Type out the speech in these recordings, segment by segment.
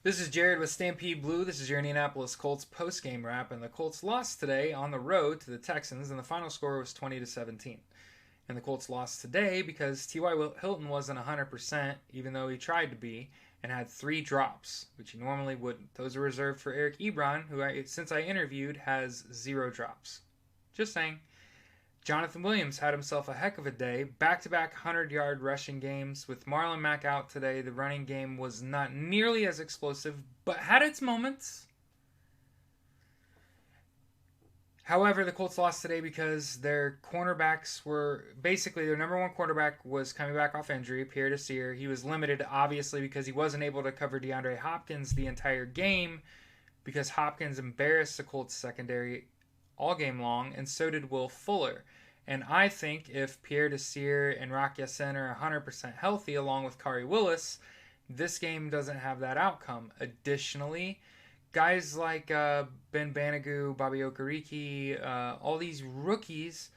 This is Jared with Stampede Blue. This is your Indianapolis Colts post-game wrap, and the Colts lost today on the road to the Texans, and the final score was 20-17. And the Colts lost today because T.Y. Hilton wasn't 100%, even though he tried to be, and had 3 drops, which he normally wouldn't. Those are reserved for Eric Ebron, who, since I interviewed, has 0 drops. Just saying. Jonathan Williams had himself a heck of a day. Back-to-back 100-yard rushing games. With Marlon Mack out today, the running game was not nearly as explosive, but had its moments. However, the Colts lost today because their cornerbacks were... Basically, their number one quarterback was coming back off injury, Pierre Desir. He was limited, obviously, because he wasn't able to cover DeAndre Hopkins the entire game because Hopkins embarrassed the Colts secondary all game long, and so did Will Fuller. And I think if Pierre Desir and Rock Ya-Sin are 100% healthy, along with Kari Willis, this game doesn't have that outcome. Additionally, guys like Ben Banogu, Bobby Okereke, all these rookies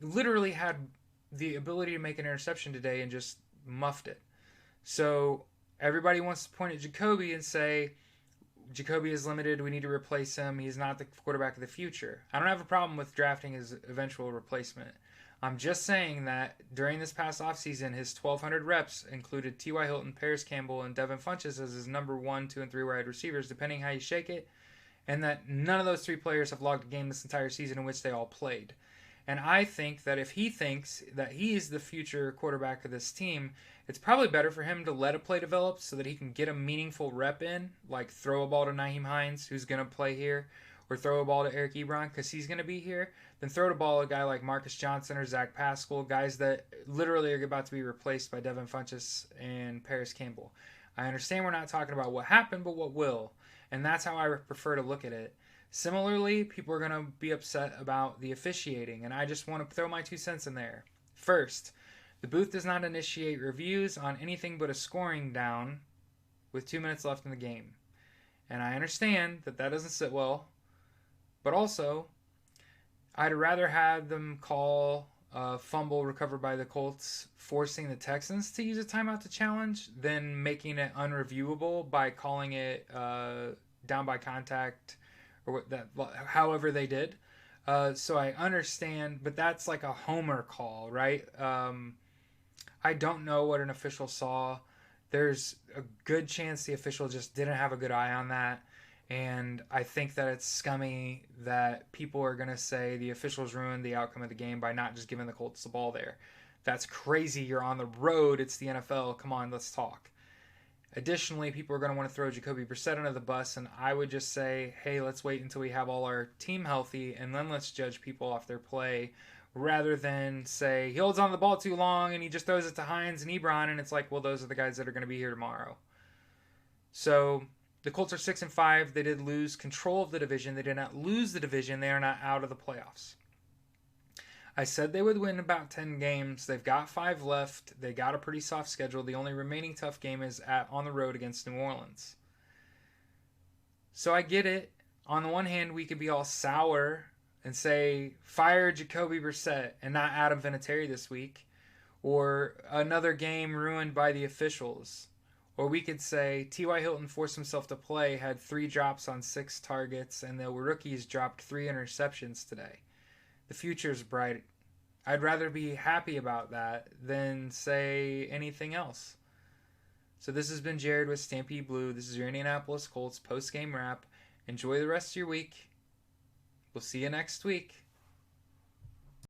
literally had the ability to make an interception today and just muffed it. So everybody wants to point at Jacoby and say, Jacoby is limited. We need to replace him. He's not the quarterback of the future. I don't have a problem with drafting his eventual replacement. I'm just saying that during this past offseason, his 1,200 reps included T.Y. Hilton, Paris Campbell, and Devin Funchess as his number 1, 2, and 3 wide receivers, depending how you shake it, and that none of those 3 players have logged a game this entire season in which they all played. And I think that if he thinks that he is the future quarterback of this team, it's probably better for him to let a play develop so that he can get a meaningful rep in, like throw a ball to Nyheim Hines, who's going to play here, or throw a ball to Eric Ebron because he's going to be here, than throw the ball to a guy like Marcus Johnson or Zach Pascal, guys that literally are about to be replaced by Devin Funchess and Paris Campbell. I understand we're not talking about what happened, but what will. And that's how I prefer to look at it. Similarly, people are going to be upset about the officiating, and I just want to throw my 2 cents in there. First, the booth does not initiate reviews on anything but a scoring down with 2 minutes left in the game. And I understand that that doesn't sit well, but also, I'd rather have them call a fumble recovered by the Colts, forcing the Texans to use a timeout to challenge, than making it unreviewable by calling it down by contact, or that, however they did. So I understand, but that's like a homer call, right? I don't know what an official saw. There's a good chance the official just didn't have a good eye on that. And I think that it's scummy that people are going to say the officials ruined the outcome of the game by not just giving the Colts the ball there. That's crazy. You're on the road. It's the NFL. Come on, let's talk. Additionally, people are going to want to throw Jacoby Brissett under the bus, and I would just say, hey, let's wait until we have all our team healthy, and then let's judge people off their play, rather than say he holds on to the ball too long and he just throws it to Hines and Ebron, and it's like, well, those are the guys that are going to be here tomorrow. So the Colts are 6-5. They did lose control of the division. They did not lose the division. They are not out of the playoffs. I said they would win about 10 games. They've got 5 left. They got a pretty soft schedule. The only remaining tough game is on the road against New Orleans. So I get it. On the one hand, we could be all sour and say, fire Jacoby Brissett and not Adam Vinatieri this week. Or another game ruined by the officials. Or we could say T.Y. Hilton forced himself to play, had 3 drops on 6 targets, and the rookies dropped 3 interceptions today. The future's bright. I'd rather be happy about that than say anything else. So this has been Jared with Stampede Blue. This is your Indianapolis Colts post-game wrap. Enjoy the rest of your week. We'll see you next week.